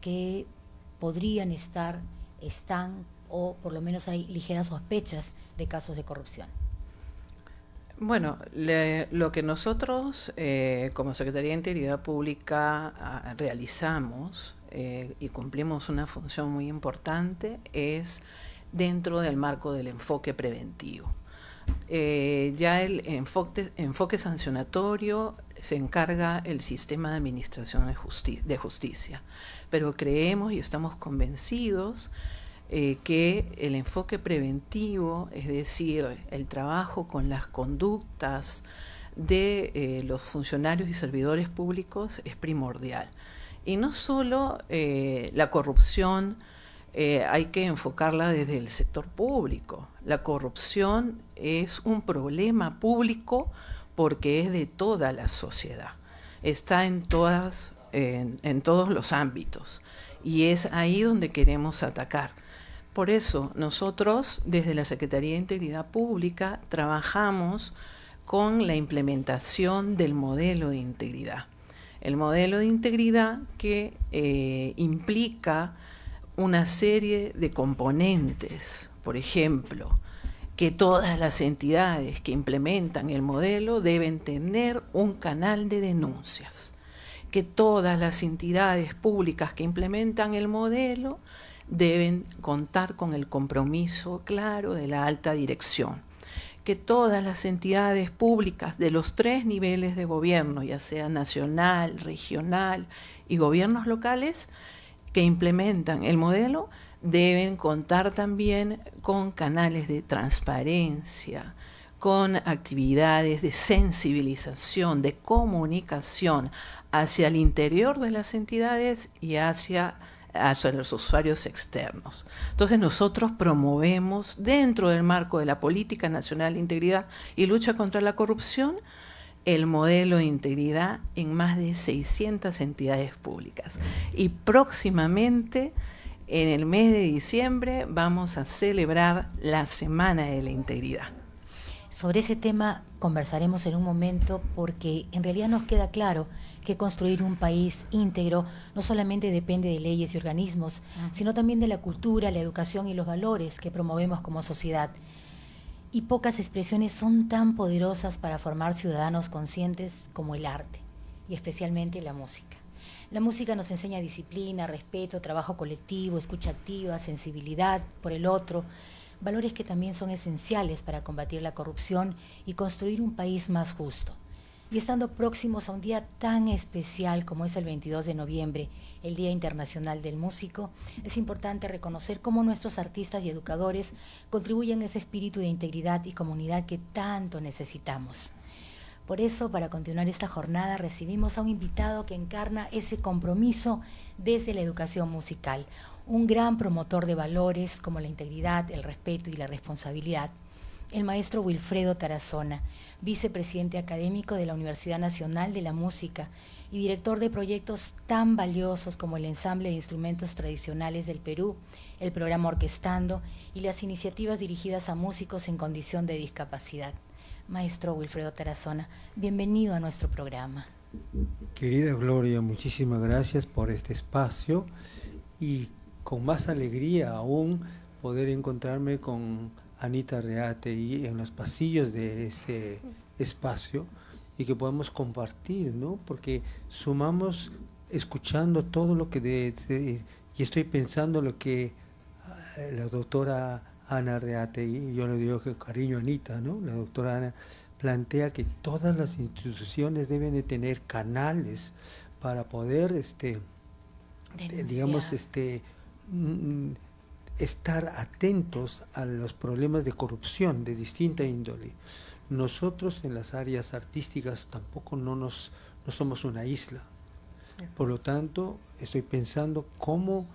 que podrían están o por lo menos hay ligeras sospechas de casos de corrupción? Bueno, lo que nosotros como Secretaría de Integridad Pública realizamos y cumplimos una función muy importante es dentro del marco del enfoque preventivo. Ya el enfoque sancionatorio se encarga el sistema de administración de justicia, pero creemos y estamos convencidos que el enfoque preventivo, es decir, el trabajo con las conductas de los funcionarios y servidores públicos es primordial. Y no solo la corrupción hay que enfocarla desde el sector público. La corrupción es un problema público porque es de toda la sociedad. Está en todos los ámbitos y es ahí donde queremos atacar. Por eso nosotros desde la Secretaría de Integridad Pública trabajamos con la implementación del modelo de integridad. El modelo de integridad que implica una serie de componentes, por ejemplo, que todas las entidades que implementan el modelo deben tener un canal de denuncias, que todas las entidades públicas que implementan el modelo deben contar con el compromiso claro de la alta dirección, que todas las entidades públicas de los 3 niveles de gobierno, ya sea nacional, regional y gobiernos locales, que implementan el modelo, deben contar también con canales de transparencia, con actividades de sensibilización, de comunicación hacia el interior de las entidades y hacia los usuarios externos. Entonces nosotros promovemos dentro del marco de la Política Nacional de Integridad y Lucha contra la Corrupción el modelo de integridad en más de 600 entidades públicas. Y próximamente, en el mes de diciembre, vamos a celebrar la Semana de la Integridad. Sobre ese tema conversaremos en un momento porque en realidad nos queda claro que construir un país íntegro no solamente depende de leyes y organismos, sino también de la cultura, la educación y los valores que promovemos como sociedad. Y pocas expresiones son tan poderosas para formar ciudadanos conscientes como el arte, y especialmente la música. La música nos enseña disciplina, respeto, trabajo colectivo, escucha activa, sensibilidad por el otro, valores que también son esenciales para combatir la corrupción y construir un país más justo. Y estando próximos a un día tan especial como es el 22 de noviembre, el Día Internacional del Músico, es importante reconocer cómo nuestros artistas y educadores contribuyen a ese espíritu de integridad y comunidad que tanto necesitamos. Por eso, para continuar esta jornada, recibimos a un invitado que encarna ese compromiso desde la educación musical, un gran promotor de valores como la integridad, el respeto y la responsabilidad, el maestro Wilfredo Tarazona, vicepresidente académico de la Universidad Nacional de la Música y director de proyectos tan valiosos como el Ensamble de Instrumentos Tradicionales del Perú, el programa Orquestando y las iniciativas dirigidas a músicos en condición de discapacidad. Maestro Wilfredo Tarazona, bienvenido a nuestro programa. Querida Gloria, muchísimas gracias por este espacio y con más alegría aún poder encontrarme con Anita Reategui en los pasillos de este espacio y que podamos compartir, ¿no? Porque sumamos escuchando todo lo que y estoy pensando lo que la doctora Ana Reategui, yo le digo que cariño Anita, ¿no? La doctora Ana plantea que todas las instituciones deben de tener canales para poder digamos estar atentos a los problemas de corrupción de distinta índole. Nosotros en las áreas artísticas tampoco no somos una isla. Por lo tanto, estoy pensando cómo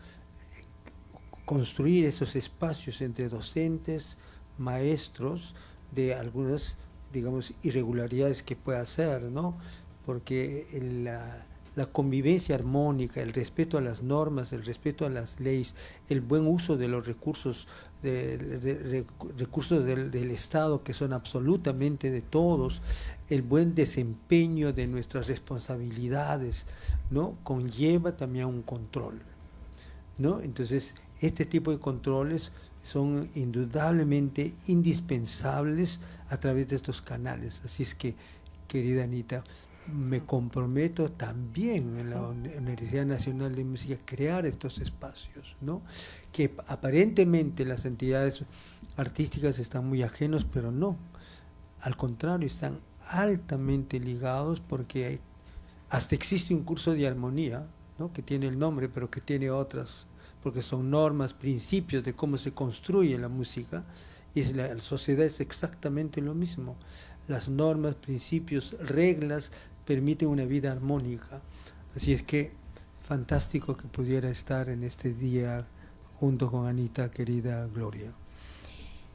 construir esos espacios entre docentes, maestros, de algunas, digamos, irregularidades que pueda hacer, ¿no? Porque la convivencia armónica, el respeto a las normas, el respeto a las leyes, el buen uso de los recursos recursos del Estado que son absolutamente de todos, el buen desempeño de nuestras responsabilidades, ¿no? Conlleva también un control. ¿no? Entonces, este tipo de controles son indudablemente indispensables a través de estos canales. Así es que, querida Anita, me comprometo también en la Universidad Nacional de Música a crear estos espacios, ¿no? Que aparentemente las entidades artísticas están muy ajenos, pero no. Al contrario, están altamente ligados porque hasta existe un curso de armonía, ¿no? Que tiene el nombre, pero que tiene otras, porque son normas, principios de cómo se construye la música, y la sociedad es exactamente lo mismo. Las normas, principios, reglas permiten una vida armónica. Así es que fantástico que pudiera estar en este día junto con Anita, querida Gloria.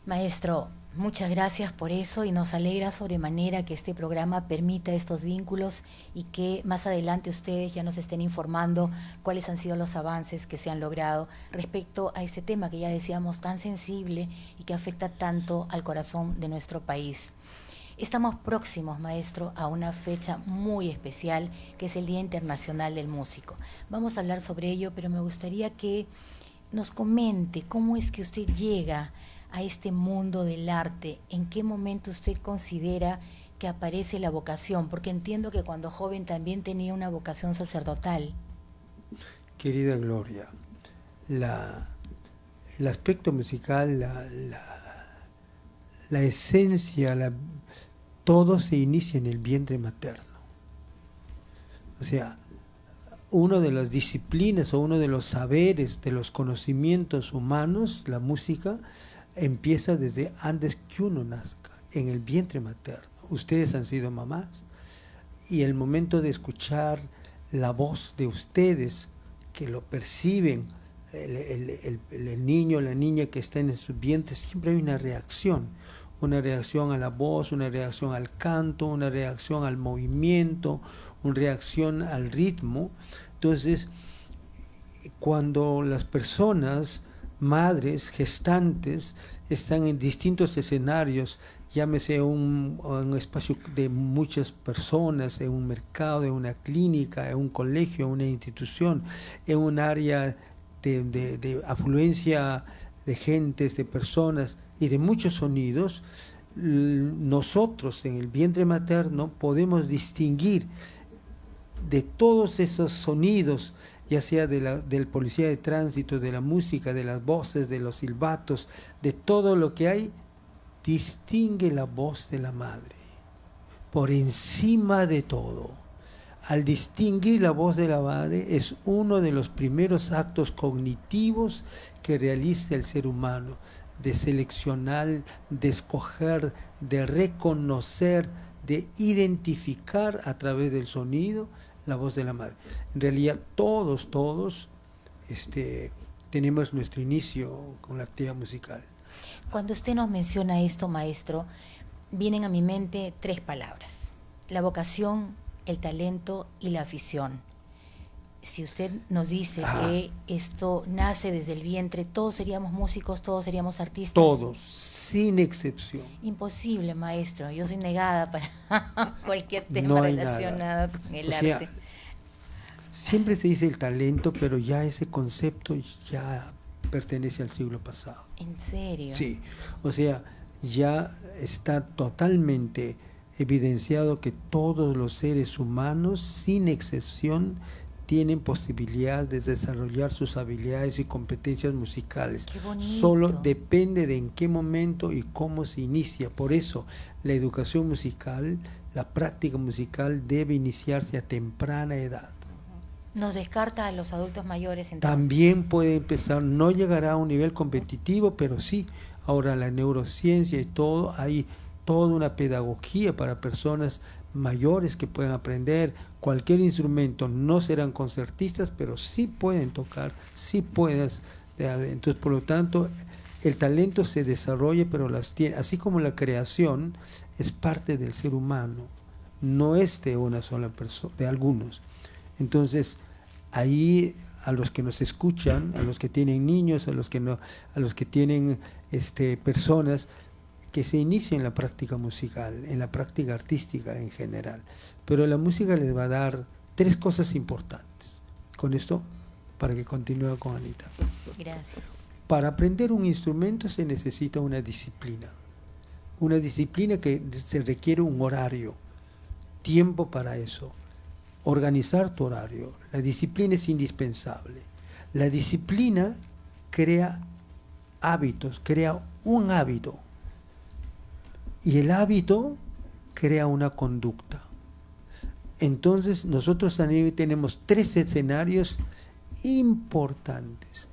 Maestro, muchas gracias por eso y nos alegra sobremanera que este programa permita estos vínculos y que más adelante ustedes ya nos estén informando cuáles han sido los avances que se han logrado respecto a este tema que ya decíamos tan sensible y que afecta tanto al corazón de nuestro país. Estamos próximos, maestro, a una fecha muy especial que es el Día Internacional del Músico. Vamos a hablar sobre ello, pero me gustaría que nos comente cómo es que usted llega a este mundo del arte, en qué momento usted considera que aparece la vocación, porque entiendo que cuando joven también tenía una vocación sacerdotal. Querida Gloria, el aspecto musical, la esencia, todo se inicia en el vientre materno. O sea, una de las disciplinas o uno de los saberes, de los conocimientos humanos, la música, empieza desde antes que uno nazca, en el vientre materno. Ustedes han sido mamás y el momento de escuchar la voz de ustedes, que lo perciben, el niño o la niña que está en su vientre, siempre hay una reacción a la voz, una reacción al canto, una reacción al movimiento, una reacción al ritmo. Entonces, cuando las personas, madres, gestantes, están en distintos escenarios, llámese un espacio de muchas personas, en un mercado, en una clínica, en un colegio, en una institución, en un área de afluencia de gentes, de personas y de muchos sonidos, nosotros en el vientre materno podemos distinguir de todos esos sonidos, ya sea del policía de tránsito, de la música, de las voces, de los silbatos, de todo lo que hay, distingue la voz de la madre, por encima de todo. Al distinguir la voz de la madre es uno de los primeros actos cognitivos que realiza el ser humano, de seleccionar, de escoger, de reconocer, de identificar a través del sonido la voz de la madre. En realidad todos tenemos nuestro inicio con la actividad musical. Cuando usted nos menciona esto, maestro, vienen a mi mente 3 palabras: la vocación, el talento y la afición. Si usted nos dice que esto nace desde el vientre, todos seríamos músicos, todos seríamos artistas. Todos, sin excepción. Imposible, maestro. Yo soy negada para cualquier tema relacionado con el arte. Siempre se dice el talento, pero ya ese concepto ya pertenece al siglo pasado. ¿En serio? Sí, o sea, ya está totalmente evidenciado que todos los seres humanos, sin excepción, tienen posibilidad de desarrollar sus habilidades y competencias musicales. Qué bonito. Solo depende de en qué momento y cómo se inicia. Por eso, la educación musical, la práctica musical debe iniciarse a temprana edad. Nos descarta a los adultos mayores, entonces. También puede empezar, no llegará a un nivel competitivo, pero sí, ahora la neurociencia y todo, hay toda una pedagogía para personas mayores que puedan aprender cualquier instrumento. No serán concertistas, pero sí pueden tocar, sí puedes. Entonces, por lo tanto, el talento se desarrolla, pero las tiene, así como la creación es parte del ser humano, no es de una sola persona, de algunos. Entonces, ahí a los que nos escuchan, a los que tienen niños, a los que tienen personas, que se inicien en la práctica musical, en la práctica artística en general. Pero la música les va a dar 3 cosas importantes. Con esto para que continúe con Anita. Gracias. Para aprender un instrumento se necesita una disciplina que se requiere un horario, tiempo para eso, organizar tu horario. La disciplina es indispensable. La disciplina crea hábitos, crea un hábito, y el hábito crea una conducta. Entonces nosotros también tenemos 3 escenarios importantes.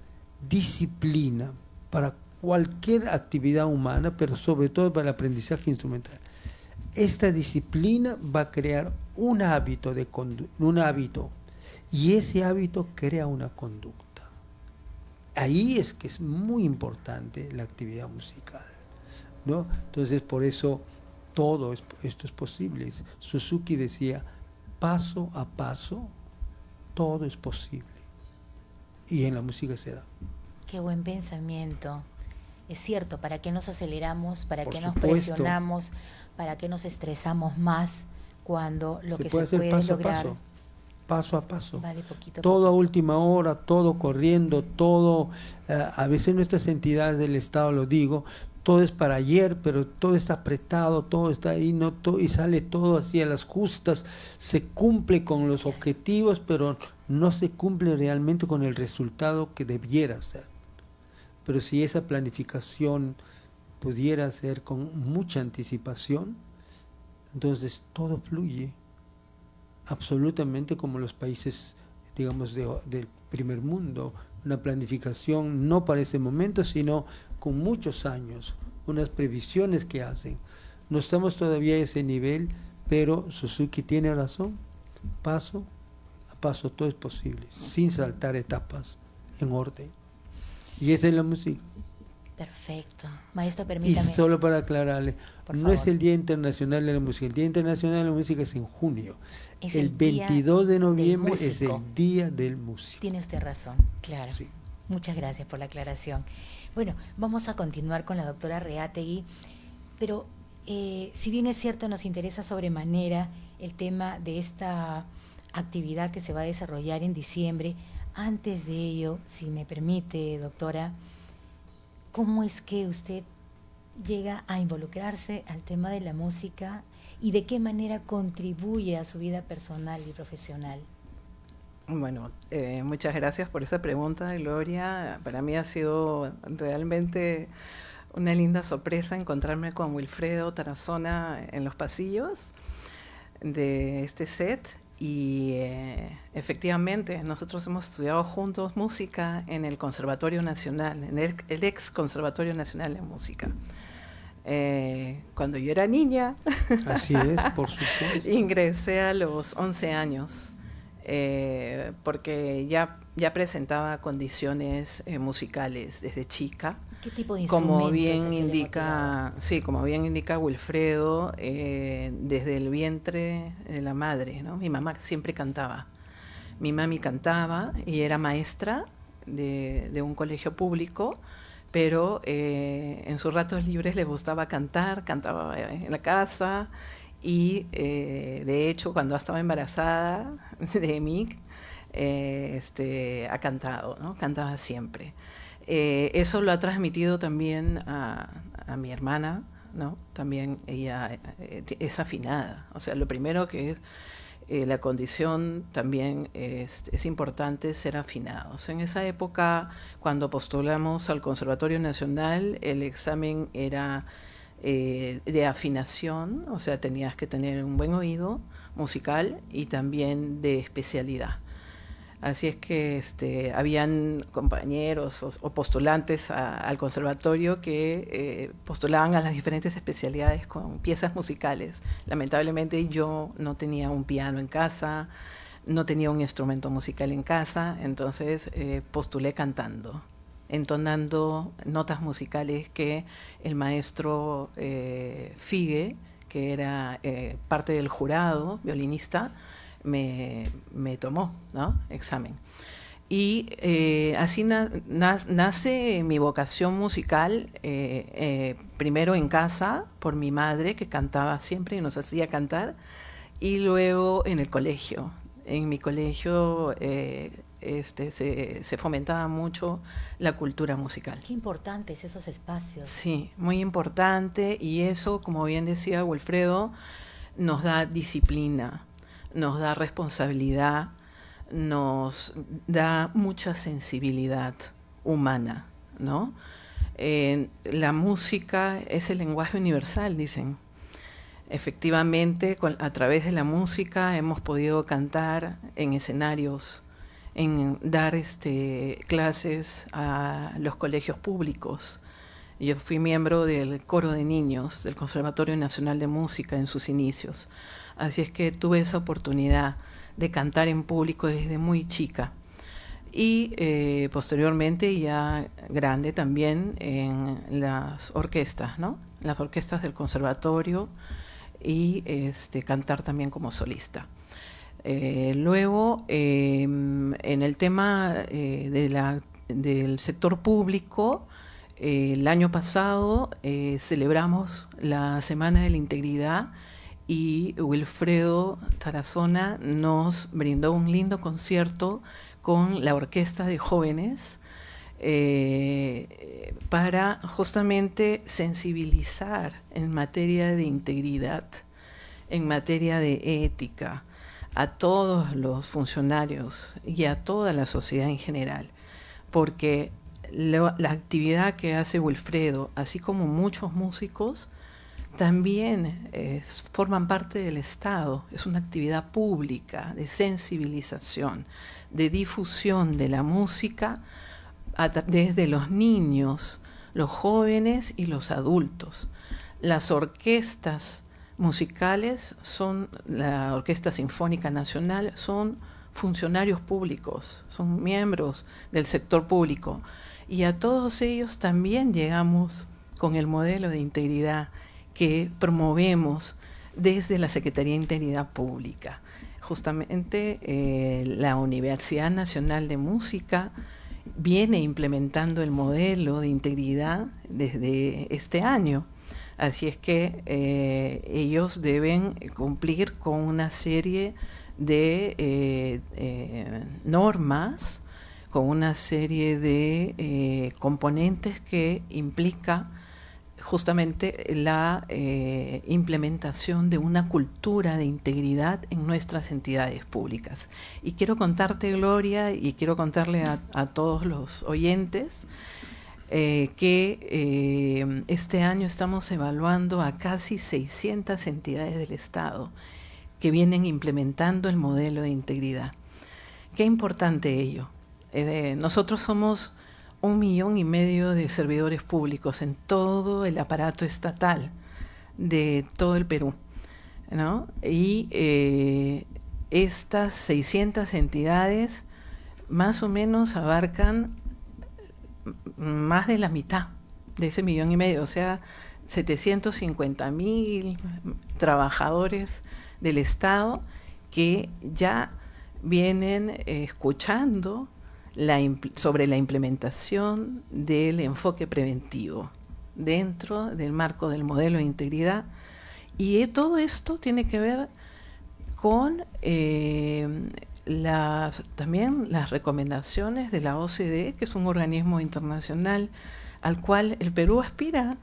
Disciplina para cualquier actividad humana, pero sobre todo para el aprendizaje instrumental. Esta disciplina va a crear un hábito, y ese hábito crea una conducta. Ahí es que es muy importante la actividad musical, ¿no? Entonces, por eso esto es posible. Suzuki decía, paso a paso, todo es posible. Y en la música se da. Qué buen pensamiento. Es cierto, ¿para qué nos aceleramos? ¿Para qué nos supuesto. presionamos? ¿Para qué nos estresamos más cuando lo que se hacer puede lograr? Paso a paso. Va de poquito a Todo a poquito. última hora, todo corriendo, todo. A veces nuestras entidades del Estado, lo digo, todo es para ayer, pero todo está apretado, todo está ahí, y sale todo así a las justas, se cumple con los objetivos, pero no se cumple realmente con el resultado que debiera ser. Pero si esa planificación pudiera ser con mucha anticipación, entonces todo fluye absolutamente como los países, digamos, del primer mundo. Una planificación no para ese momento, sino con muchos años, unas previsiones que hacen. No estamos todavía a ese nivel, pero Suzuki tiene razón. Paso a paso todo es posible, sin saltar etapas, en orden. Y esa es la música. Perfecto. Maestro, Y permítame. solo para aclararle, Por no favor. es el Día Internacional de la Música. El Día Internacional de la Música es en junio. Es El 22 de del noviembre es el músico. Día del Músico. Tiene usted razón, claro. Sí. Muchas gracias por la aclaración. Bueno, vamos a continuar con la doctora Reátegui, pero si bien es cierto, nos interesa sobremanera el tema de esta actividad que se va a desarrollar en diciembre. Antes de ello, si me permite, doctora, ¿cómo es que usted llega a involucrarse al tema de la música y de qué manera contribuye a su vida personal y profesional? Bueno, muchas gracias por esa pregunta, Gloria. Para mí ha sido realmente una linda sorpresa encontrarme con Wilfredo Tarazona en los pasillos de este set. Y efectivamente, nosotros hemos estudiado juntos música en el Conservatorio Nacional, en el ex Conservatorio Nacional de Música. Cuando yo era niña, Así es, por supuesto. ingresé a los 11 años, porque ya presentaba condiciones musicales desde chica. ¿Qué tipo de instrumentos Como es el bien que le motivaba? indica, sí, como bien indica Wilfredo, desde el vientre de la madre, ¿no? Mi mamá siempre cantaba. Mi mami cantaba y era maestra de un colegio público, pero en sus ratos libres le gustaba cantar, cantaba en la casa y de hecho cuando estaba embarazada de mí, ha cantado, ¿no? Cantaba siempre. Eso lo ha transmitido también a mi hermana, ¿no? También ella es afinada. O sea, lo primero que es la condición también es importante ser afinados. En esa época, cuando postulamos al Conservatorio Nacional, el examen era de afinación, o sea, tenías que tener un buen oído musical y también de especialidad. Así es que habían compañeros o postulantes al conservatorio que postulaban a las diferentes especialidades con piezas musicales. Lamentablemente yo no tenía un piano en casa, no tenía un instrumento musical en casa, entonces postulé cantando, entonando notas musicales que el maestro Figue, que era parte del jurado, violinista, me tomó, ¿no? Examen. Y así nace mi vocación musical, primero en casa, por mi madre, que cantaba siempre y nos hacía cantar, y luego en el colegio. En mi colegio se fomentaba mucho la cultura musical. Qué importantes esos espacios. Sí, muy importante, y eso, como bien decía Wilfredo, nos da disciplina, nos da responsabilidad, nos da mucha sensibilidad humana, ¿no? La música es el lenguaje universal, dicen. Efectivamente, a través de la música hemos podido cantar en escenarios, en dar clases a los colegios públicos. Yo fui miembro del coro de niños del Conservatorio Nacional de Música en sus inicios. Así es que tuve esa oportunidad de cantar en público desde muy chica. Y posteriormente, ya grande, también en las orquestas, ¿no? Las orquestas del conservatorio, y cantar también como solista. Luego, en el tema del sector público, el año pasado celebramos la Semana de la Integridad, y Wilfredo Tarazona nos brindó un lindo concierto con la Orquesta de Jóvenes para justamente sensibilizar en materia de integridad, en materia de ética, a todos los funcionarios y a toda la sociedad en general, porque la actividad que hace Wilfredo, así como muchos músicos, también forman parte del Estado. Es una actividad pública de sensibilización, de difusión de la música desde los niños, los jóvenes y los adultos. Las orquestas musicales la Orquesta Sinfónica Nacional, son funcionarios públicos, son miembros del sector público, y a todos ellos también llegamos con el modelo de integridad que promovemos desde la Secretaría de Integridad Pública. Justamente la Universidad Nacional de Música viene implementando el modelo de integridad desde este año. Así es que ellos deben cumplir con una serie de normas, con una serie de componentes que implica justamente la implementación de una cultura de integridad en nuestras entidades públicas. Y quiero contarte, Gloria, y quiero contarle a todos los oyentes que este año estamos evaluando a casi 600 entidades del Estado que vienen implementando el modelo de integridad. Qué importante ello. Nosotros somos 1,5 millones de servidores públicos en todo el aparato estatal de todo el Perú, ¿no? Y estas 600 entidades más o menos abarcan más de la mitad de ese 1,5 millones, o sea, 750.000 trabajadores del Estado que ya vienen escuchando sobre la implementación del enfoque preventivo dentro del marco del modelo de integridad. Y todo esto tiene que ver con también las recomendaciones de la OCDE, que es un organismo internacional al cual el Perú aspira a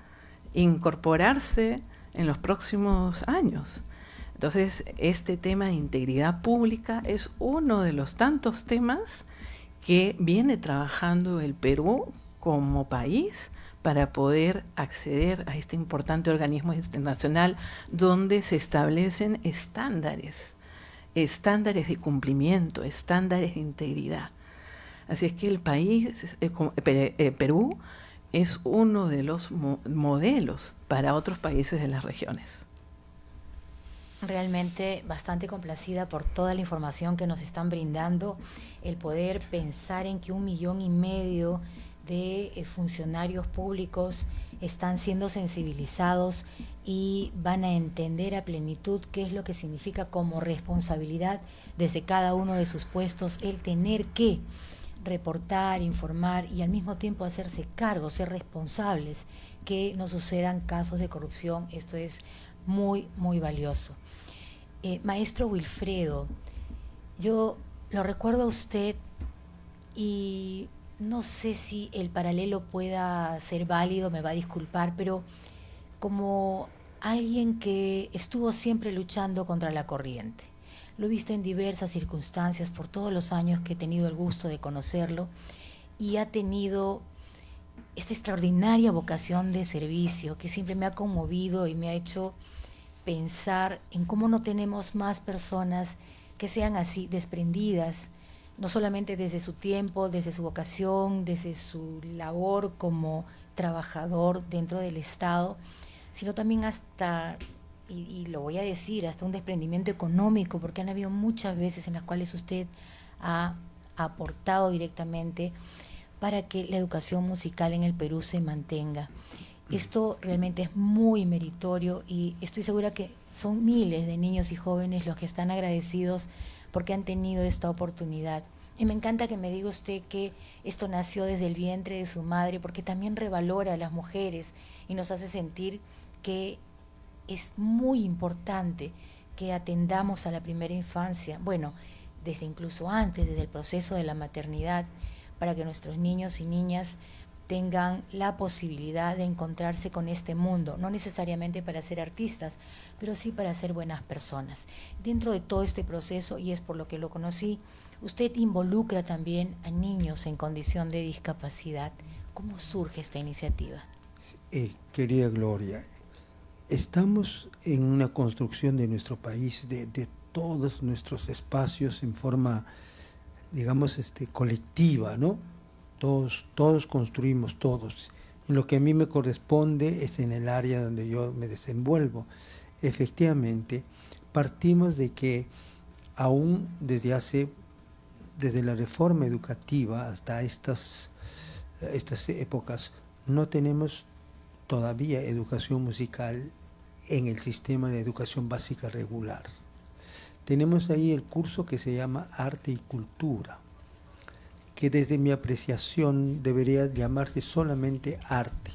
incorporarse en los próximos años. Entonces, este tema de integridad pública es uno de los tantos temas que viene trabajando el Perú como país para poder acceder a este importante organismo internacional donde se establecen estándares de cumplimiento, estándares de integridad. Así es que el país, Perú, es uno de los modelos para otros países de las regiones. Realmente bastante complacida por toda la información que nos están brindando, el poder pensar en que 1,5 millones de funcionarios públicos están siendo sensibilizados y van a entender a plenitud qué es lo que significa como responsabilidad desde cada uno de sus puestos el tener que reportar, informar y al mismo tiempo hacerse cargo, ser responsables, que no sucedan casos de corrupción. Esto es muy, muy valioso. Maestro Wilfredo, yo lo recuerdo a usted Y no sé si el paralelo pueda ser válido, me va a disculpar, pero como alguien que estuvo siempre luchando contra la corriente. Lo he visto en diversas circunstancias por todos los años que he tenido el gusto de conocerlo, y ha tenido esta extraordinaria vocación de servicio que siempre me ha conmovido y me ha hecho pensar en cómo no tenemos más personas que sean así, desprendidas, no solamente desde su tiempo, desde su vocación, desde su labor como trabajador dentro del Estado, sino también hasta, y lo voy a decir, hasta un desprendimiento económico, porque han habido muchas veces en las cuales usted ha aportado directamente para que la educación musical en el Perú se mantenga. Esto realmente es muy meritorio y estoy segura que son miles de niños y jóvenes los que están agradecidos porque han tenido esta oportunidad. Y me encanta que me diga usted que esto nació desde el vientre de su madre, porque también revalora a las mujeres y nos hace sentir que es muy importante que atendamos a la primera infancia, bueno, desde incluso antes, desde el proceso de la maternidad, para que nuestros niños y niñas tengan la posibilidad de encontrarse con este mundo, no necesariamente para ser artistas, pero sí para ser buenas personas. Dentro de todo este proceso, y es por lo que lo conocí, usted involucra también a niños en condición de discapacidad. ¿Cómo surge esta iniciativa? Querida Gloria, estamos en una construcción de nuestro país, de todos nuestros espacios en forma, digamos, colectiva, ¿no? Todos construimos, todos. En lo que a mí me corresponde es en el área donde yo me desenvuelvo. Efectivamente, partimos de que aún desde la reforma educativa hasta estas épocas, no tenemos todavía educación musical en el sistema de educación básica regular. Tenemos ahí el curso que se llama Arte y Cultura, que desde mi apreciación debería llamarse solamente arte,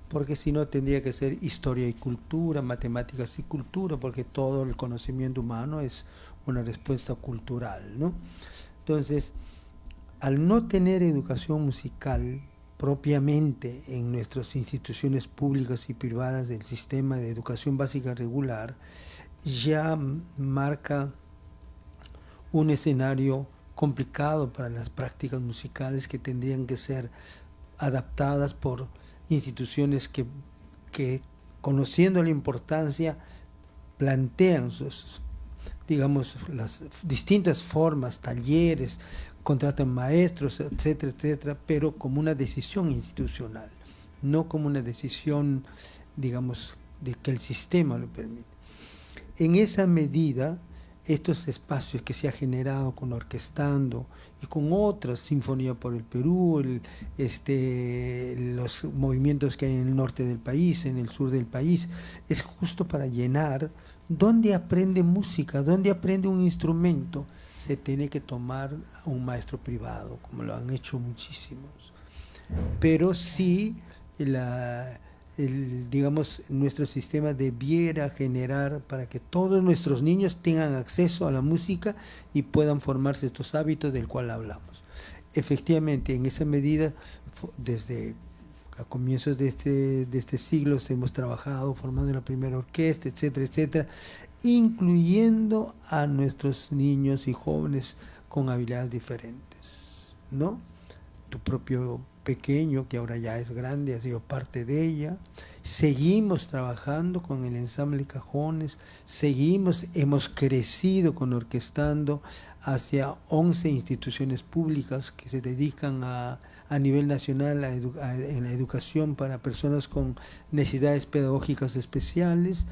porque si no tendría que ser historia y cultura, matemáticas y cultura, porque todo el conocimiento humano es una respuesta cultural, ¿no? Entonces, al no tener educación musical propiamente en nuestras instituciones públicas y privadas del sistema de educación básica regular, ya marca un escenario complicado para las prácticas musicales que tendrían que ser adaptadas por instituciones que conociendo la importancia, plantean digamos, las distintas formas, talleres, contratan maestros, etcétera, etcétera, pero como una decisión institucional, no como una decisión, digamos, de que el sistema lo permite. En esa medida, estos espacios que se ha generado con Orquestando y con otras, Sinfonía por el Perú, los movimientos que hay en el norte del país, en el sur del país, es justo para llenar. ¿Dónde aprende música? ¿Dónde aprende un instrumento? Se tiene que tomar a un maestro privado, como lo han hecho muchísimos. Pero sí, digamos, nuestro sistema debiera generar para que todos nuestros niños tengan acceso a la música y puedan formarse estos hábitos del cual hablamos. Efectivamente, en esa medida, desde a comienzos de este siglo hemos trabajado formando la primera orquesta, etcétera, etcétera, incluyendo a nuestros niños y jóvenes con habilidades diferentes, ¿no? Tu propio pequeño, que ahora ya es grande, ha sido parte de ella. Seguimos trabajando con el ensamble Cajones, hemos crecido con Orquestando hacia 11 instituciones públicas que se dedican a nivel nacional en la educación para personas con necesidades pedagógicas especiales,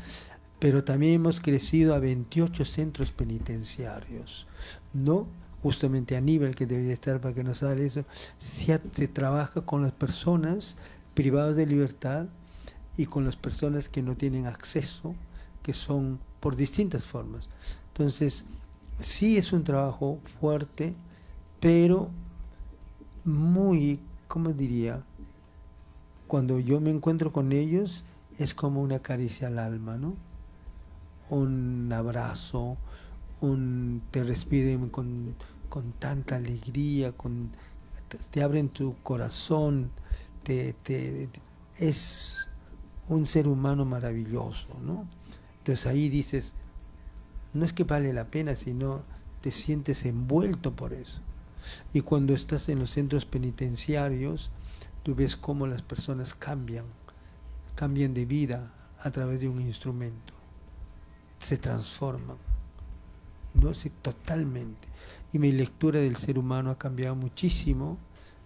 pero también hemos crecido a 28 centros penitenciarios, ¿no? Justamente Aníbal, que debería estar para que nos hable eso, se trabaja con las personas privadas de libertad y con las personas que no tienen acceso, que son por distintas formas. Entonces, sí es un trabajo fuerte, pero muy, ¿cómo diría? Cuando yo me encuentro con ellos, es como una caricia al alma, ¿no? Un abrazo, te despiden con tanta alegría, te abren tu corazón, es un ser humano maravilloso, ¿no? Entonces ahí dices, no es que vale la pena, sino te sientes envuelto por eso. Y cuando estás en los centros penitenciarios, tú ves cómo las personas cambian de vida a través de un instrumento, se transforman, ¿no? Sí, totalmente. Y mi lectura del ser humano ha cambiado muchísimo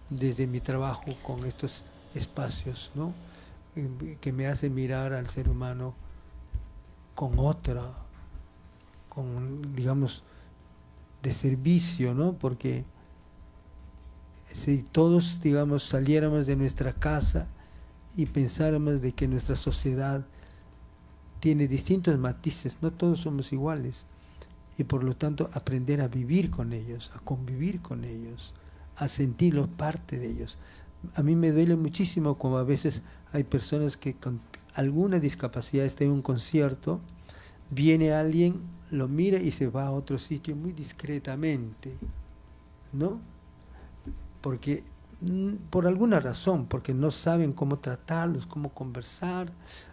desde mi trabajo con estos espacios, ¿no? Que me hace mirar al ser humano digamos, de servicio, ¿no? Porque si todos, digamos, saliéramos de nuestra casa y pensáramos de que nuestra sociedad tiene distintos matices, no todos somos iguales, y por lo tanto aprender a vivir con ellos, a convivir con ellos, a sentirlos parte de ellos. A mí me duele muchísimo como a veces hay personas que con alguna discapacidad están en un concierto, viene alguien, lo mira y se va a otro sitio muy discretamente, ¿no? Porque por alguna razón, porque no saben cómo tratarlos, cómo conversar,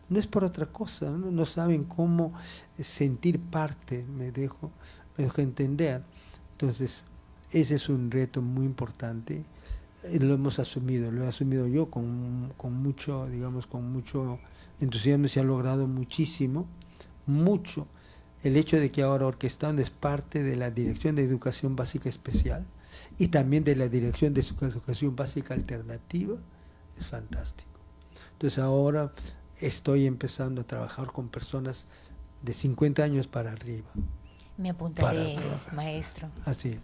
no es por otra cosa, no saben cómo sentir parte, me dejo entender. Entonces, ese es un reto muy importante. Lo hemos asumido, lo he asumido yo con mucho, digamos, con mucho entusiasmo. Se ha logrado muchísimo, mucho. El hecho de que ahora Orquestando es parte de la Dirección de Educación Básica Especial y también de la Dirección de Educación Básica Alternativa es fantástico. Entonces ahora estoy empezando a trabajar con personas de 50 años para arriba. Me apuntaré, maestro. Así es.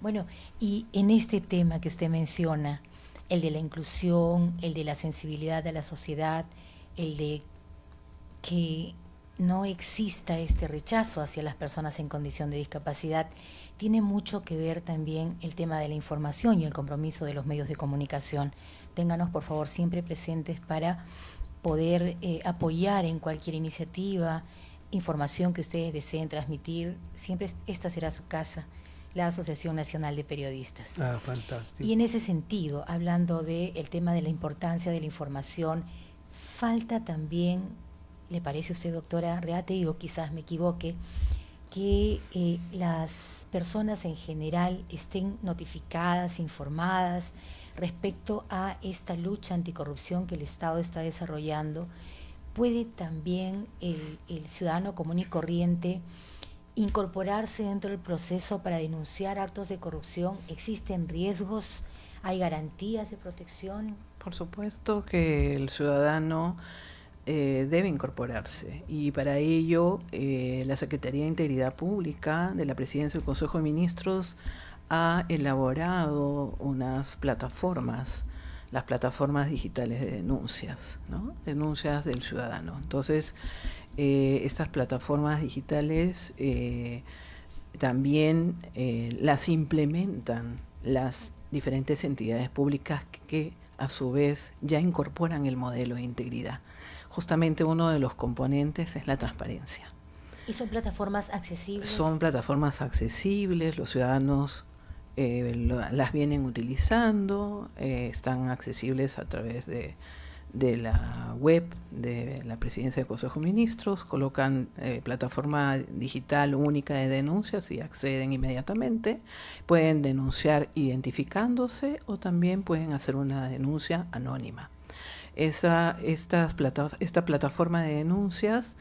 Bueno, y en este tema que usted menciona, el de la inclusión, el de la sensibilidad de la sociedad, el de que no exista este rechazo hacia las personas en condición de discapacidad, tiene mucho que ver también el tema de la información y el compromiso de los medios de comunicación. Ténganos, por favor, siempre presentes para poder apoyar en cualquier iniciativa, información que ustedes deseen transmitir. Siempre esta será su casa, la Asociación Nacional de Periodistas. Ah, fantástico. Y en ese sentido, hablando del tema de la importancia de la información, falta también, ¿le parece a usted, doctora Reate, o quizás me equivoque, que las personas en general estén notificadas, informadas respecto a esta lucha anticorrupción que el Estado está desarrollando? ¿Puede también el ciudadano común y corriente incorporarse dentro del proceso para denunciar actos de corrupción? ¿Existen riesgos? ¿Hay garantías de protección? Por supuesto que el ciudadano debe incorporarse, y para ello la Secretaría de Integridad Pública de la Presidencia del Consejo de Ministros ha elaborado unas plataformas, las plataformas digitales de denuncias, ¿no? Denuncias del ciudadano. Entonces, estas plataformas digitales también las implementan las diferentes entidades públicas que a su vez ya incorporan el modelo de integridad. Justamente uno de los componentes es la transparencia. ¿Y son plataformas accesibles? Son plataformas accesibles, los ciudadanos las vienen utilizando, están accesibles a través de la web de la Presidencia del Consejo de Ministros, colocan plataforma digital única de denuncias y acceden inmediatamente. Pueden denunciar identificándose o también pueden hacer una denuncia anónima. Esta plataforma de denuncias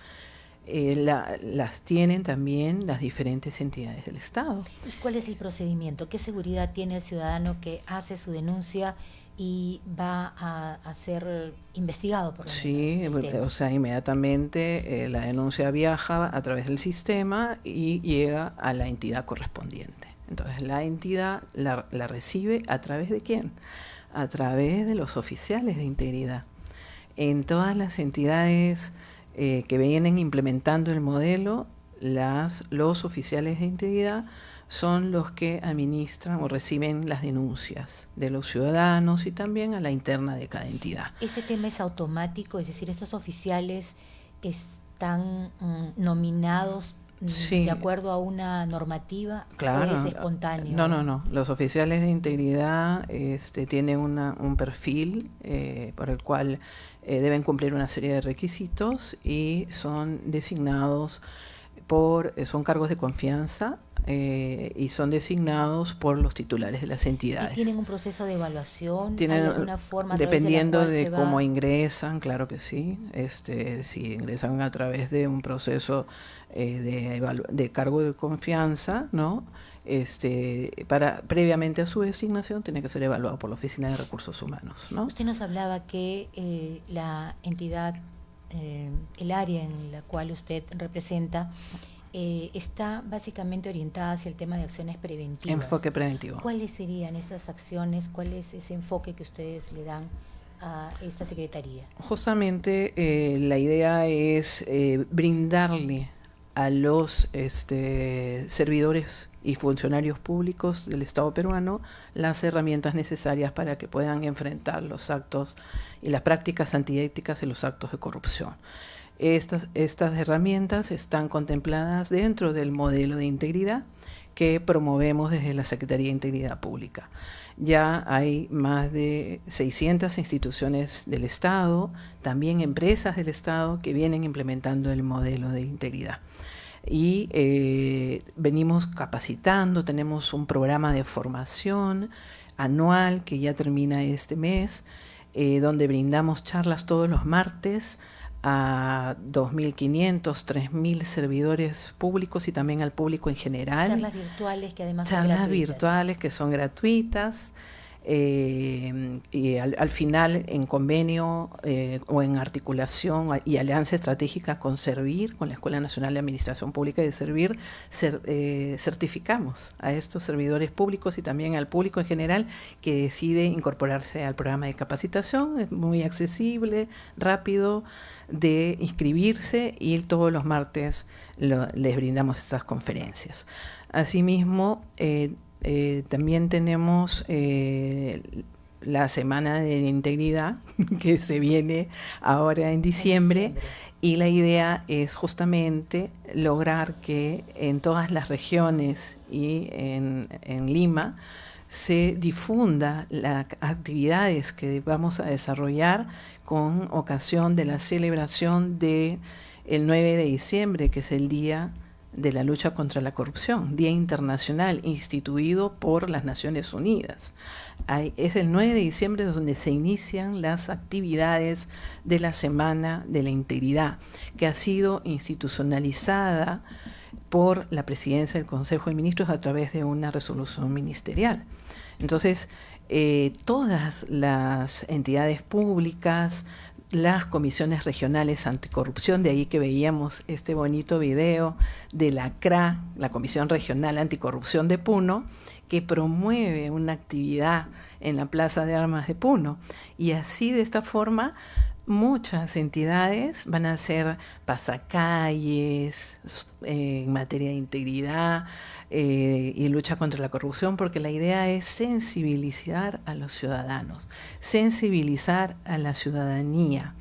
las tienen también las diferentes entidades del Estado. ¿Y cuál es el procedimiento? ¿Qué seguridad tiene el ciudadano que hace su denuncia y va a ser investigado por Sí, o sea, inmediatamente la denuncia viaja a través del sistema y llega a la entidad correspondiente. Entonces la entidad la recibe ¿a través de quién? A través de los oficiales de integridad. En todas las entidades que vienen implementando el modelo, los oficiales de integridad son los que administran o reciben las denuncias de los ciudadanos y también a la interna de cada entidad. ¿Ese tema es automático? Es decir, ¿esos oficiales están nominados Sí. de acuerdo a una normativa, Claro. o es espontáneo? No. Los oficiales de integridad tienen un perfil por el cual deben cumplir una serie de requisitos y son designados son cargos de confianza y son designados por los titulares de las entidades. ¿Y tienen un proceso de evaluación? Tienen, ¿Hay alguna forma dependiendo de cómo cómo ingresan, claro que sí. Si ingresan a través de un proceso de cargo de confianza, ¿no? Previamente a su designación tiene que ser evaluado por la Oficina de Recursos Humanos, ¿no? Usted nos hablaba que la entidad, el área en la cual usted representa, está básicamente orientada hacia el tema de acciones preventivas. Enfoque preventivo. ¿Cuáles serían esas acciones? ¿Cuál es ese enfoque que ustedes le dan a esta Secretaría? Justamente la idea es brindarle a los servidores y funcionarios públicos del Estado peruano las herramientas necesarias para que puedan enfrentar los actos y las prácticas antiéticas y los actos de corrupción. Estas herramientas están contempladas dentro del modelo de integridad que promovemos desde la Secretaría de Integridad Pública. Ya hay más de 600 instituciones del Estado, también empresas del Estado que vienen implementando el modelo de integridad. Y venimos capacitando, tenemos un programa de formación anual que ya termina este mes, donde brindamos charlas todos los martes a 2.500, 3.000 servidores públicos y también al público en general. Charlas virtuales que además son gratuitas. Charlas virtuales que son gratuitas. Y al final en convenio o en articulación y alianza estratégica con Servir, con la Escuela Nacional de Administración Pública y de Servir, certificamos a estos servidores públicos y también al público en general que decide incorporarse al programa de capacitación. Es muy accesible, rápido de inscribirse y todos los martes les brindamos estas conferencias. Asimismo, también tenemos la Semana de la Integridad que se viene ahora en diciembre y la idea es justamente lograr que en todas las regiones y en Lima se difunda las actividades que vamos a desarrollar con ocasión de la celebración del 9 de diciembre, que es el Día de la Lucha contra la Corrupción, Día Internacional instituido por las Naciones Unidas. Es el 9 de diciembre donde se inician las actividades de la Semana de la Integridad, que ha sido institucionalizada por la Presidencia del Consejo de Ministros a través de una resolución ministerial. Entonces, todas las entidades públicas, las comisiones regionales anticorrupción, de ahí que veíamos este bonito video de la CRA, la Comisión Regional Anticorrupción de Puno, que promueve una actividad en la Plaza de Armas de Puno. Y así, de esta forma, muchas entidades van a hacer pasacalles en materia de integridad y lucha contra la corrupción, porque la idea es sensibilizar a los ciudadanos, sensibilizar a la ciudadanía,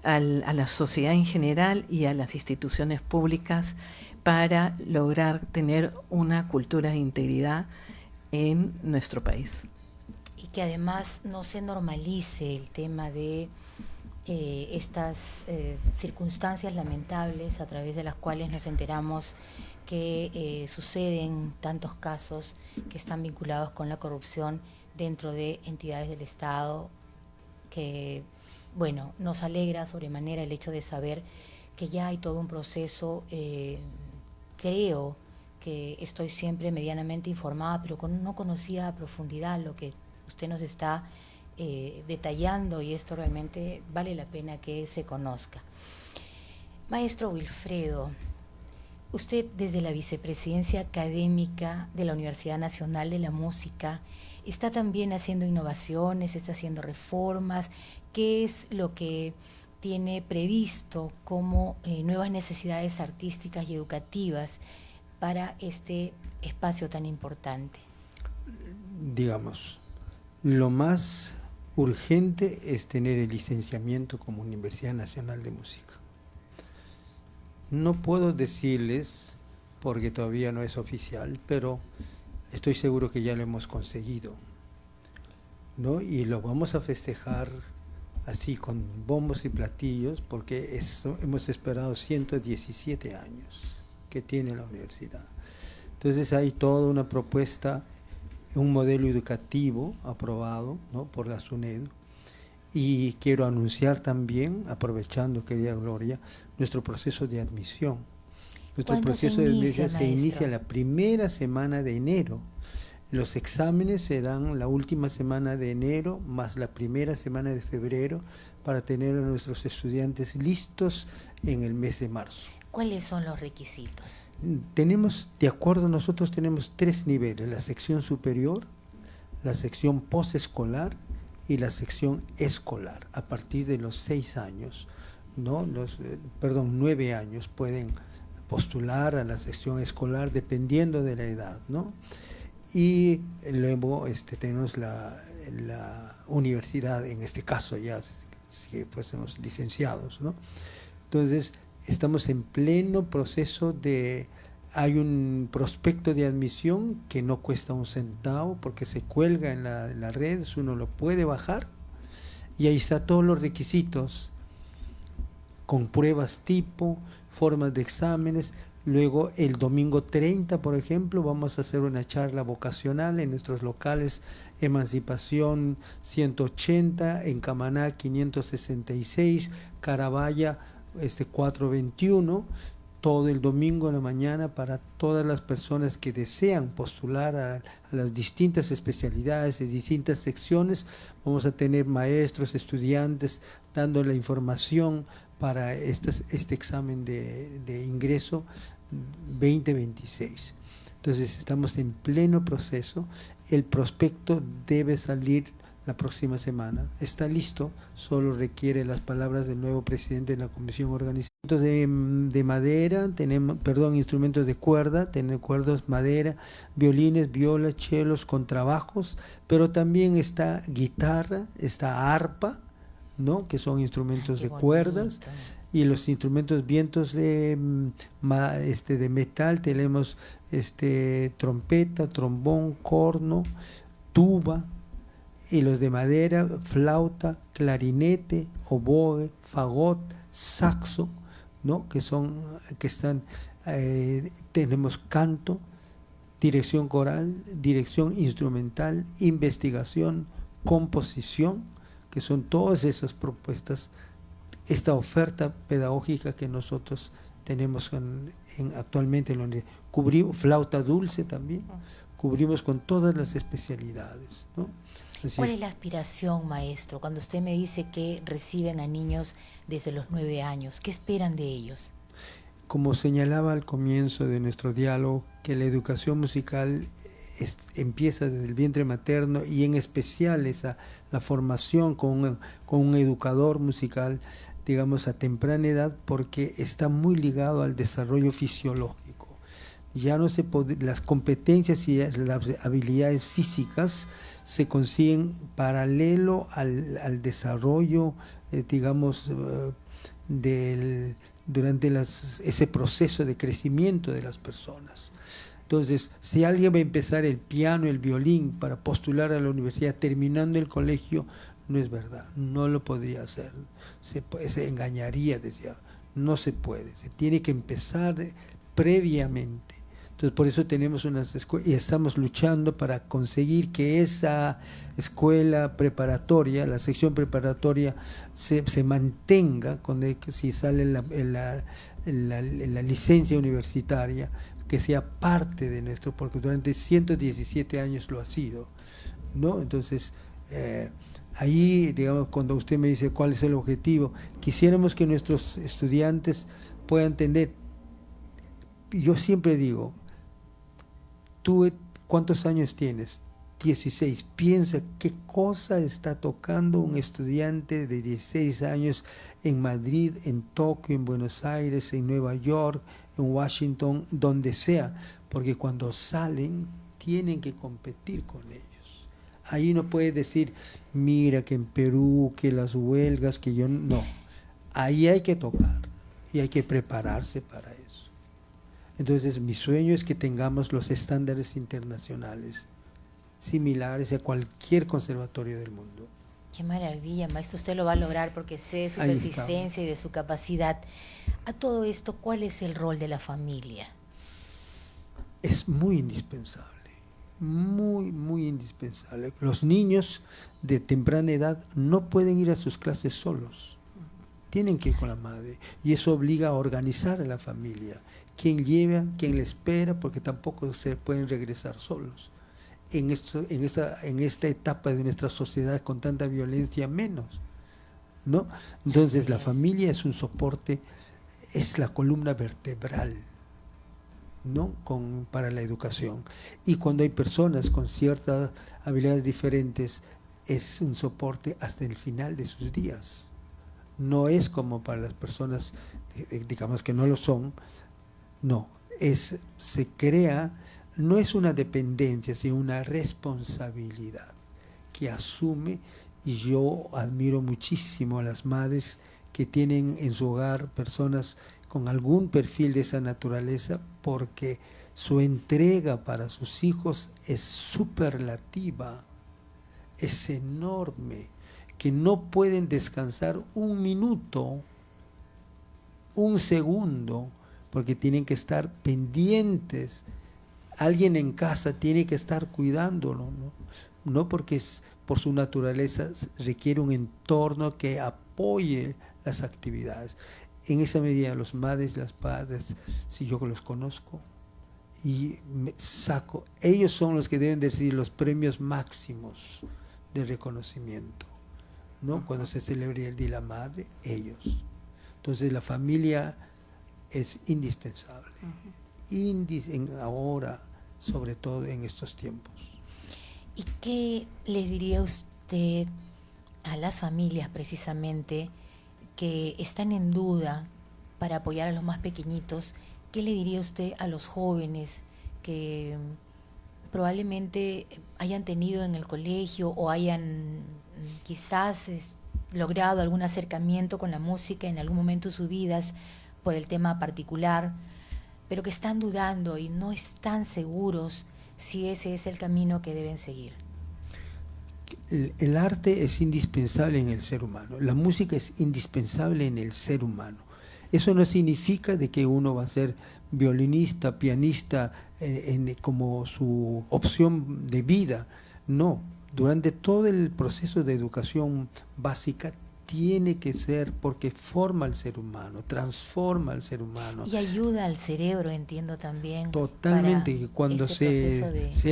a la sociedad en general y a las instituciones públicas para lograr tener una cultura de integridad en nuestro país. Y que además no se normalice el tema de estas circunstancias lamentables a través de las cuales nos enteramos que suceden tantos casos que están vinculados con la corrupción dentro de entidades del Estado, que, bueno, nos alegra sobremanera el hecho de saber que ya hay todo un proceso. Creo que estoy siempre medianamente informada, pero no conocía a profundidad lo que usted nos está detallando, y esto realmente vale la pena que se conozca. Maestro Wilfredo, usted desde la Vicepresidencia Académica de la Universidad Nacional de la Música está también haciendo innovaciones, está haciendo reformas. ¿Qué es lo que tiene previsto como nuevas necesidades artísticas y educativas para este espacio tan importante? Digamos, lo más urgente es tener el licenciamiento como Universidad Nacional de Música. No puedo decirles porque todavía no es oficial, pero estoy seguro que ya lo hemos conseguido, ¿no? Y lo vamos a festejar así con bombos y platillos, porque hemos esperado 117 años que tiene la universidad. Entonces hay toda una propuesta, un modelo educativo aprobado, ¿no?, por la SUNEDU. Y quiero anunciar también, aprovechando, querida Gloria, nuestro proceso de admisión. Nuestro proceso de admisión se inicia la primera semana de enero. Los exámenes se dan la última semana de enero más la primera semana de febrero para tener a nuestros estudiantes listos en el mes de marzo. ¿Cuáles son los requisitos? Nosotros tenemos 3 niveles: la sección superior, la sección posescolar y la sección escolar. A partir de los 6 años, ¿no? 9 años pueden postular a la sección escolar dependiendo de la edad, ¿no? Y luego tenemos la universidad, en este caso ya si fuésemos licenciados, ¿no? Entonces estamos en pleno proceso hay un prospecto de admisión que no cuesta un centavo porque se cuelga en la red, uno lo puede bajar y ahí está todos los requisitos con pruebas tipo, formas de exámenes. Luego el domingo 30, por ejemplo, vamos a hacer una charla vocacional en nuestros locales: Emancipación 180, en Camaná 566, Carabaya 421, todo el domingo en la mañana para todas las personas que desean postular a las distintas especialidades y distintas secciones. Vamos a tener maestros, estudiantes dando la información para este examen de ingreso 2026. Entonces estamos en pleno proceso. El prospecto debe salir la próxima semana. Está listo, solo requiere las palabras del nuevo presidente de la comisión organizadora. De madera, instrumentos de cuerda, tenemos cuerdas, madera, violines, violas, chelos, contrabajos, pero también está guitarra, está arpa, ¿no?, que son instrumentos de cuerdas, y los instrumentos vientos de metal tenemos trompeta, trombón, corno, tuba, y los de madera, flauta, clarinete, oboe, fagot, saxo, ¿no?, tenemos canto, dirección coral, dirección instrumental, investigación, composición, que son todas esas propuestas, esta oferta pedagógica que nosotros tenemos actualmente en la universidad. Cubrimos flauta dulce también, cubrimos con todas las especialidades, ¿no? ¿Cuál es la aspiración, maestro, cuando usted me dice que reciben a niños desde los 9 años? ¿Qué esperan de ellos? Como señalaba al comienzo de nuestro diálogo, que la educación musical empieza desde el vientre materno, y en especial la formación con un educador musical, digamos, a temprana edad, porque está muy ligado al desarrollo fisiológico. Ya no las competencias y las habilidades físicas se consiguen paralelo al desarrollo, durante ese proceso de crecimiento de las personas. Entonces, si alguien va a empezar el piano, el violín, para postular a la universidad terminando el colegio, no es verdad, no lo podría hacer, se engañaría, decía, no se puede, se tiene que empezar previamente. Entonces, por eso tenemos unas escuelas y estamos luchando para conseguir que esa escuela preparatoria, la sección preparatoria, se mantenga, si sale la licencia universitaria, que sea parte de nuestro, porque durante 117 años lo ha sido, ¿no? Entonces, ahí, digamos, cuando usted me dice cuál es el objetivo, quisiéramos que nuestros estudiantes puedan tener, yo siempre digo, ¿cuántos años tienes? 16. Piensa qué cosa está tocando un estudiante de 16 años en Madrid, en Tokio, en Buenos Aires, en Nueva York, en Washington, donde sea, porque cuando salen tienen que competir con ellos. Ahí no puede decir, mira que en Perú, que las huelgas, que yo no. Ahí hay que tocar y hay que prepararse para eso. Entonces mi sueño es que tengamos los estándares internacionales similares a cualquier conservatorio del mundo. Qué maravilla, maestro, usted lo va a lograr porque sé de su Ahí persistencia estamos. y de su capacidad. A todo esto, ¿cuál es el rol de la familia? Es muy indispensable, muy, muy indispensable. Los niños de temprana edad no pueden ir a sus clases solos, tienen que ir con la madre, y eso obliga a organizar a la familia, quién lleva, quién le espera, porque tampoco se pueden regresar solos. En esta etapa de nuestra sociedad con tanta violencia menos, ¿no? Entonces la familia es un soporte, es la columna vertebral, ¿no? Para la educación. Y cuando hay personas con ciertas habilidades diferentes, es un soporte hasta el final de sus días. No es como para las personas, digamos, que no lo son, no, se crea, no es una dependencia, sino una responsabilidad que asume, y yo admiro muchísimo a las madres que tienen en su hogar personas con algún perfil de esa naturaleza, porque su entrega para sus hijos es superlativa, es enorme, que no pueden descansar un minuto, un segundo, porque tienen que estar pendientes. Alguien en casa tiene que estar cuidándolo, no porque por su naturaleza requiere un entorno que apoye las actividades. En esa medida los madres, las padres, si yo los conozco y me saco, ellos son los que deben decir los premios máximos de reconocimiento, ¿no? Cuando se celebra el Día de la Madre, ellos. Entonces la familia es indispensable, ahora, sobre todo en estos tiempos. ¿Y qué les diría usted a las familias precisamente que están en duda para apoyar a los más pequeñitos? ¿Qué le diría usted a los jóvenes que probablemente hayan tenido en el colegio o hayan quizás logrado algún acercamiento con la música en algún momento de sus vidas por el tema particular, pero que están dudando y no están seguros si ese es el camino que deben seguir? El arte es indispensable en el ser humano, la música es indispensable en el ser humano. Eso no significa de que uno va a ser violinista, pianista, como su opción de vida. No, durante todo el proceso de educación básica tiene que ser, porque forma al ser humano, transforma al ser humano. Y ayuda al cerebro, entiendo también. Totalmente, que cuando se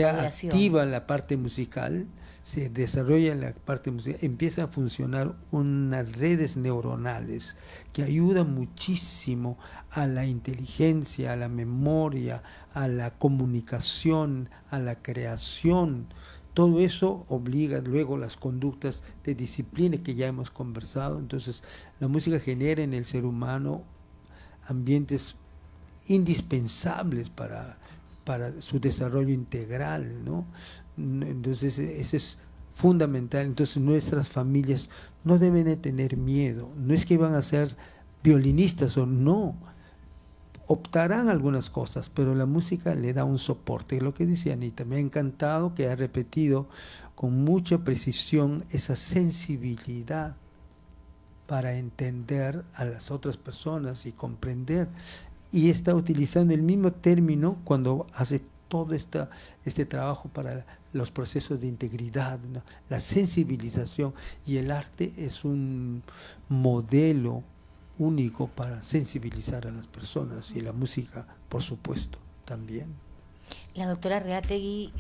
activa la parte musical, se desarrolla la parte musical, empieza a funcionar unas redes neuronales que ayudan muchísimo a la inteligencia, a la memoria, a la comunicación, a la creación. Todo eso obliga luego las conductas de disciplina que ya hemos conversado. Entonces, la música genera en el ser humano ambientes indispensables para su desarrollo integral, ¿no? Entonces, eso es fundamental. Entonces, nuestras familias no deben de tener miedo. No es que van a ser violinistas o no. Optarán algunas cosas, pero la música le da un soporte. Lo que dice Anita, me ha encantado que ha repetido con mucha precisión esa sensibilidad para entender a las otras personas y comprender. Y está utilizando el mismo término cuando hace todo este trabajo para los procesos de integridad, ¿no? La sensibilización, y el arte es un modelo único para sensibilizar a las personas, y la música, por supuesto, también. La doctora Reategui,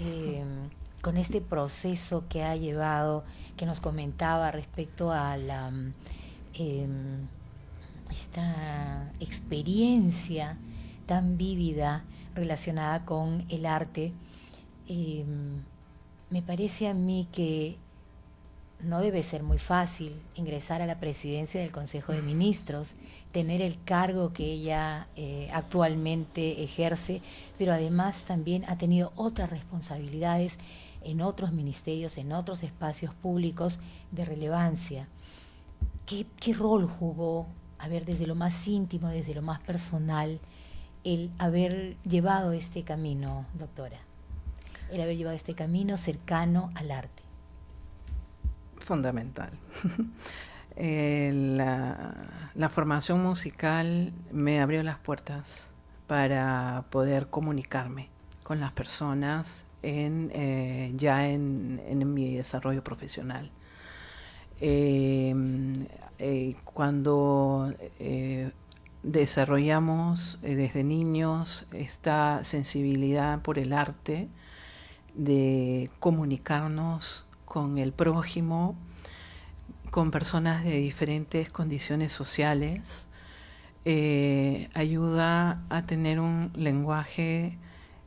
con este proceso que ha llevado, que nos comentaba respecto a esta experiencia tan vívida relacionada con el arte, me parece a mí que no debe ser muy fácil ingresar a la presidencia del Consejo de Ministros, tener el cargo que ella actualmente ejerce, pero además también ha tenido otras responsabilidades en otros ministerios, en otros espacios públicos de relevancia. ¿Qué rol jugó, a ver, desde lo más íntimo, desde lo más personal, el haber llevado este camino, doctora? El haber llevado este camino cercano al arte. Fundamental. La formación musical me abrió las puertas para poder comunicarme con las personas ya en mi desarrollo profesional. Cuando desarrollamos desde niños esta sensibilidad por el arte, de comunicarnos con el prójimo, con personas de diferentes condiciones sociales, ayuda a tener un lenguaje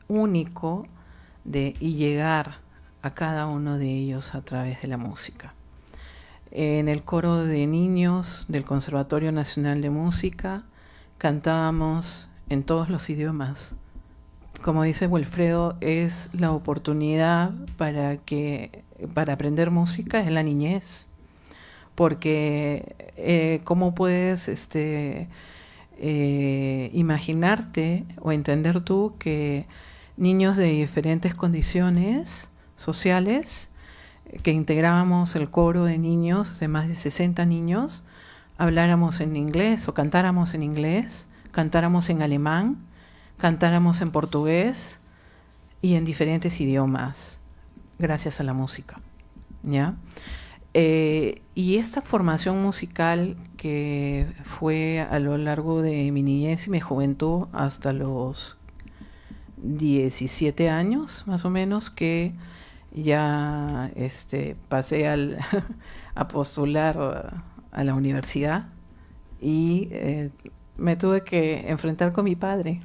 único y llegar a cada uno de ellos a través de la música. En el coro de niños del Conservatorio Nacional de Música cantábamos en todos los idiomas. Como dice Wilfredo, es la oportunidad para aprender música en la niñez, porque ¿cómo puedes imaginarte o entender tú que niños de diferentes condiciones sociales, que integrábamos el coro de niños, de más de 60 niños, habláramos en inglés o cantáramos en inglés, cantáramos en alemán, cantáramos en portugués y en diferentes idiomas, gracias a la música, ¿ya? Y esta formación musical que fue a lo largo de mi niñez y mi juventud hasta los 17 años, más o menos, que ya pasé a postular a la universidad y me tuve que enfrentar con mi padre,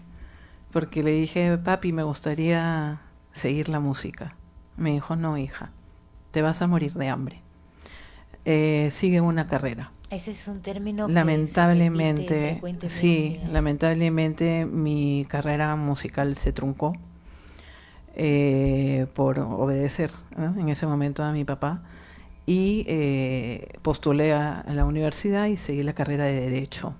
porque le dije: papi, me gustaría seguir la música. Me dijo: no, hija, te vas a morir de hambre. Sigue una carrera. Ese es un término lamentablemente, que se repite frecuentemente. Sí, lamentablemente mi carrera musical se truncó por obedecer, ¿no?, en ese momento a mi papá, y postulé a la universidad y seguí la carrera de Derecho.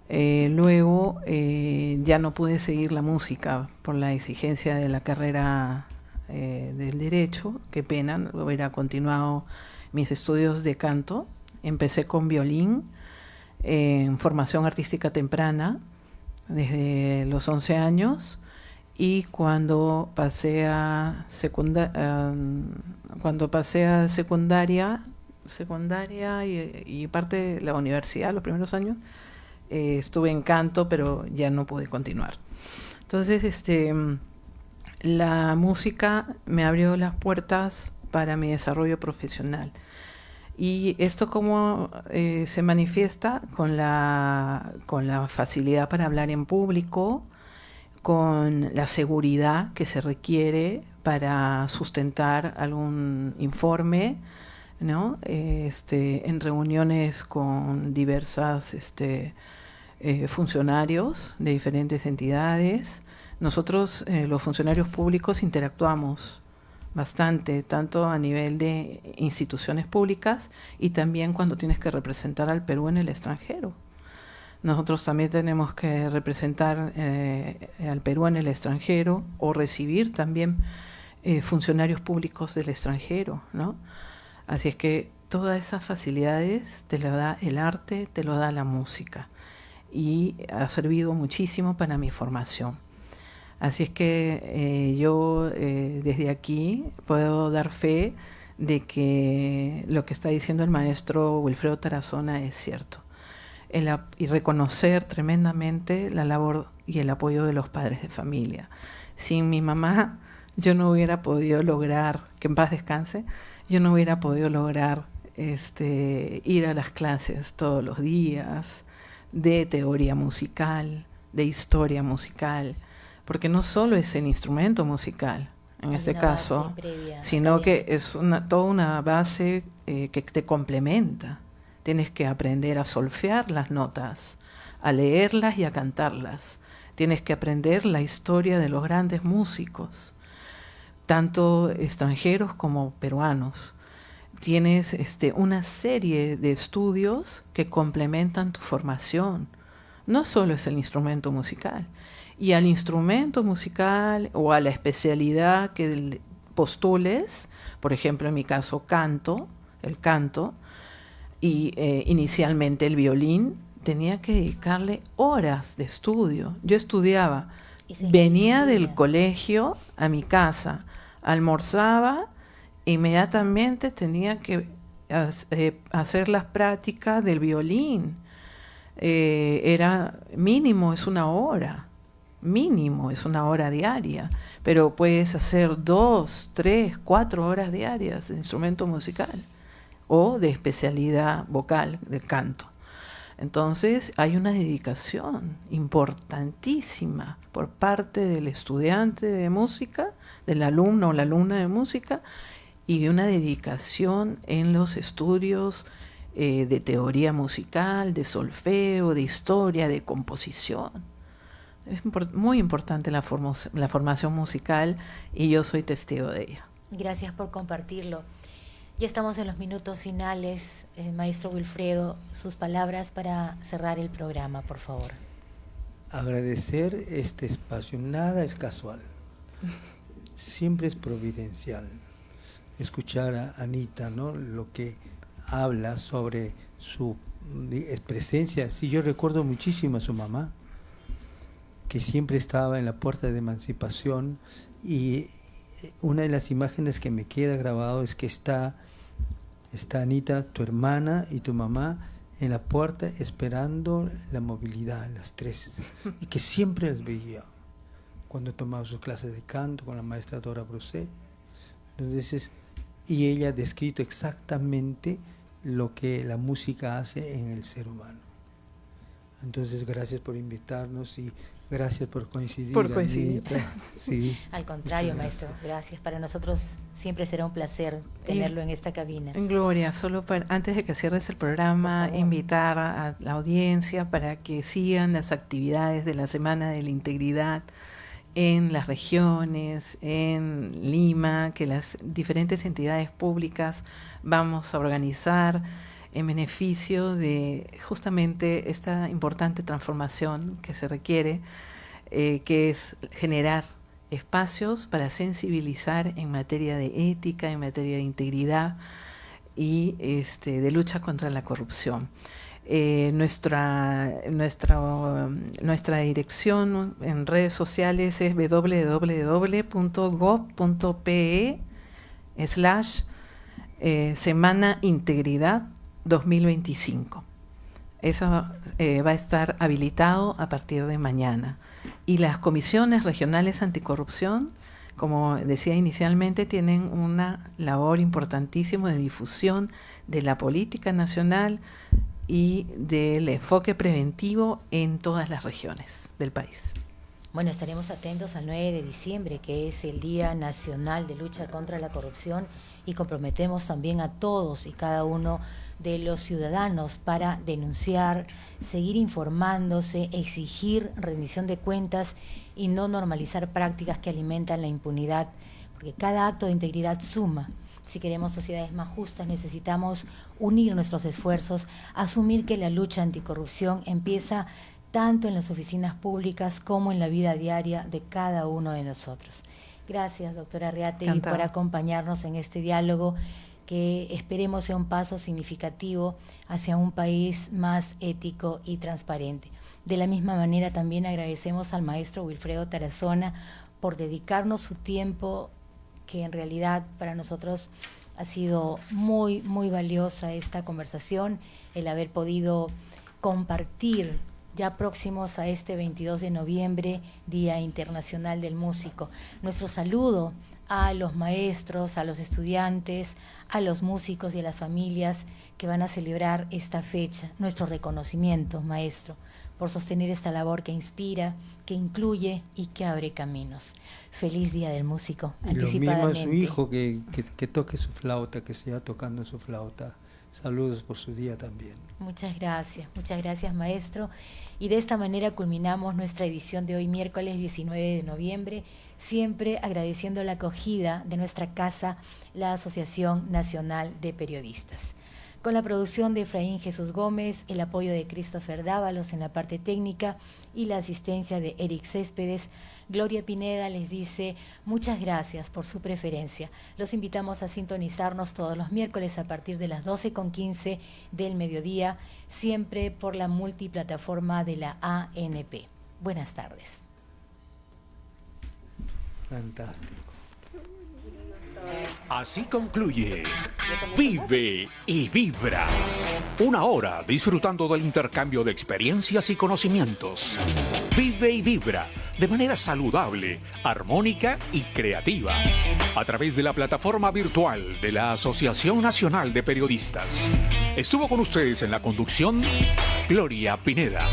Luego ya no pude seguir la música por la exigencia de la carrera del Derecho. Qué pena, hubiera continuado mis estudios de canto. Empecé con violín en formación artística temprana desde los 11 años, y cuando pasé a secundaria y parte de la universidad, los primeros años, estuve en canto, pero ya no pude continuar. Entonces, la música me abrió las puertas para mi desarrollo profesional. Y esto cómo se manifiesta con la facilidad para hablar en público, con la seguridad que se requiere para sustentar algún informe, ¿no? En reuniones con diversas funcionarios de diferentes entidades. Nosotros, los funcionarios públicos, interactuamos bastante, tanto a nivel de instituciones públicas y también cuando tienes que representar al Perú en el extranjero. Nosotros también tenemos que representar al Perú en el extranjero, o recibir también funcionarios públicos del extranjero, ¿no? Así es que todas esas facilidades te lo da el arte, te lo da la música, y ha servido muchísimo para mi formación. Así es que yo desde aquí puedo dar fe de que lo que está diciendo el maestro Wilfredo Tarazona es cierto. Y reconocer tremendamente la labor y el apoyo de los padres de familia. Sin mi mamá yo no hubiera podido lograr, que en paz descanse, yo no hubiera podido lograr ir a las clases todos los días de teoría musical, de historia musical, porque no solo es el instrumento musical, en este caso, sino que es toda una base que te complementa. Tienes que aprender a solfear las notas, a leerlas y a cantarlas. Tienes que aprender la historia de los grandes músicos, tanto extranjeros como peruanos. Tienes una serie de estudios que complementan tu formación, no solo es el instrumento musical. Y al instrumento musical o a la especialidad que postules, por ejemplo, en mi caso el canto, y inicialmente el violín, tenía que dedicarle horas de estudio. Yo estudiaba, venía del colegio a mi casa, almorzaba, e inmediatamente tenía que hacer las prácticas del violín. Era mínimo, es una hora diaria, pero puedes hacer 2, 3, 4 horas diarias de instrumento musical o de especialidad vocal, de canto. Entonces hay una dedicación importantísima por parte del estudiante de música, del alumno o la alumna de música, y una dedicación en los estudios de teoría musical, de solfeo, de historia, de composición. Es muy importante la formación musical y yo soy testigo de ella. Gracias por compartirlo. Ya estamos en los minutos finales. Maestro Wilfredo, sus palabras para cerrar el programa, por favor. Agradecer este espacio. Nada es casual. Siempre es providencial. Escuchar a Anita, ¿no? Lo que habla sobre su presencia. Sí, yo recuerdo muchísimo a su mamá, que siempre estaba en la puerta de Emancipación, y una de las imágenes que me queda grabado es que está Anita, tu hermana y tu mamá en la puerta esperando la movilidad, las tres, y que siempre las veía cuando tomaba sus clases de canto con la maestra Dora Bruset. Entonces, y ella ha descrito exactamente lo que la música hace en el ser humano. Entonces, gracias por invitarnos y gracias por coincidir. Sí. Al contrario, maestro, gracias. Para nosotros siempre será un placer tenerlo en esta cabina. Gloria, solo antes de que cierres el programa, invitar a la audiencia para que sigan las actividades de la Semana de la Integridad en las regiones, en Lima, que las diferentes entidades públicas vamos a organizar en beneficio de justamente esta importante transformación que se requiere, que es generar espacios para sensibilizar en materia de ética, en materia de integridad y de lucha contra la corrupción. Nuestra dirección en redes sociales es www.gov.pe/Semana Integridad 2025. Eso va a estar habilitado a partir de mañana. Y las comisiones regionales anticorrupción, como decía inicialmente, tienen una labor importantísima de difusión de la política nacional y del enfoque preventivo en todas las regiones del país. Bueno, estaremos atentos al 9 de diciembre, que es el Día Nacional de Lucha contra la Corrupción, y comprometemos también a todos y cada uno de los ciudadanos para denunciar, seguir informándose, exigir rendición de cuentas y no normalizar prácticas que alimentan la impunidad, porque cada acto de integridad suma. Si queremos sociedades más justas, necesitamos unir nuestros esfuerzos, asumir que la lucha anticorrupción empieza tanto en las oficinas públicas como en la vida diaria de cada uno de nosotros. Gracias, doctora Arreategui, por acompañarnos en este diálogo que esperemos sea un paso significativo hacia un país más ético y transparente. De la misma manera, también agradecemos al maestro Wilfredo Tarazona por dedicarnos su tiempo, que en realidad para nosotros ha sido muy, muy valiosa esta conversación, el haber podido compartir ya próximos a este 22 de noviembre, Día Internacional del Músico. Nuestro saludo a los maestros, a los estudiantes, a los músicos y a las familias que van a celebrar esta fecha. Nuestro reconocimiento, maestro, por sostener esta labor que inspira, que incluye y que abre caminos. Feliz Día del Músico, anticipadamente. Lo mismo a su hijo, que toque su flauta, que siga tocando su flauta. Saludos por su día también. Muchas gracias, maestro. Y de esta manera culminamos nuestra edición de hoy, miércoles 19 de noviembre, siempre agradeciendo la acogida de nuestra casa, la Asociación Nacional de Periodistas. con la producción de Efraín Jesús Gómez, el apoyo de Christopher Dávalos en la parte técnica y la asistencia de Eric Céspedes. Gloria Pineda les dice muchas gracias por su preferencia. Los invitamos a sintonizarnos todos los miércoles a partir de las 12:15 del mediodía, siempre por la multiplataforma de la ANP. Buenas tardes. Fantástico. Así concluye Vive y Vibra. Una hora disfrutando del intercambio de experiencias y conocimientos. Vive y Vibra de manera saludable, armónica y creativa. A través de la plataforma virtual de la Asociación Nacional de Periodistas. Estuvo con ustedes en la conducción Gloria Pineda.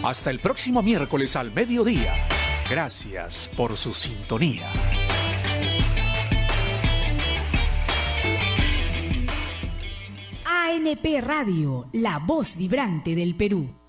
Hasta el próximo miércoles al mediodía. Gracias por su sintonía. ANP Radio, la voz vibrante del Perú.